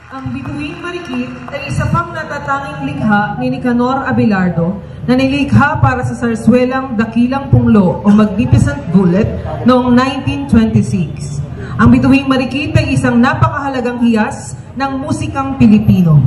Ang Bituing Marikit ay isa pang natatanging likha ni Nicanor Abelardo na nilikha para sa sarswelang Dakilang Punglo o Magnificent Bullet noong 1926. Ang Bituing Marikit ay isang napakahalagang hiyas ng musikang Pilipino.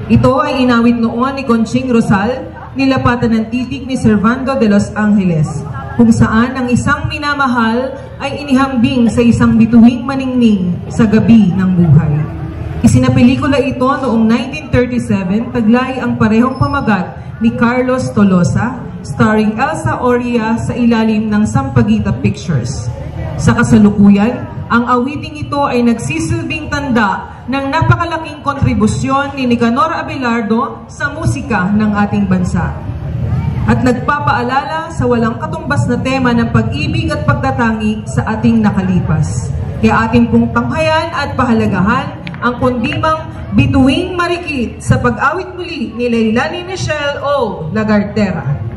Ito ay inawit noon ni Conching Rosal, nilapatan ng titig ni Servando de los Angeles, kung saan ang isang minamahal ay inihambing sa isang bituing maningning sa gabi ng buhay. Isinapelikula ito noong 1937, taglay ang parehong pamagat ni Carlos Tolosa, starring Elsa Oria sa ilalim ng Sampaguita Pictures. Sa kasalukuyan, ang awiting ito ay nagsisilbing tanda ng napakalaking kontribusyon ni Nicanor Abelardo sa musika ng ating bansa. At nagpapaalala sa walang katumbas na tema ng pag-ibig at pagtatangi sa ating nakalipas. Kaya ating pong tanghayan at pahalagahan ang kundimang Bituing Marikit sa pag-awit muli ni Leilani Michelle O. Lagartera.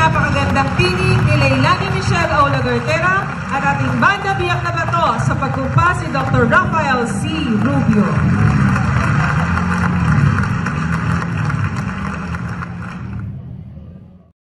napakagandang tinig ni Leilani Michelle O. Lagartera at ating banda biyak na bato sa pagkumpa si Dr. Rafael C. Rubio.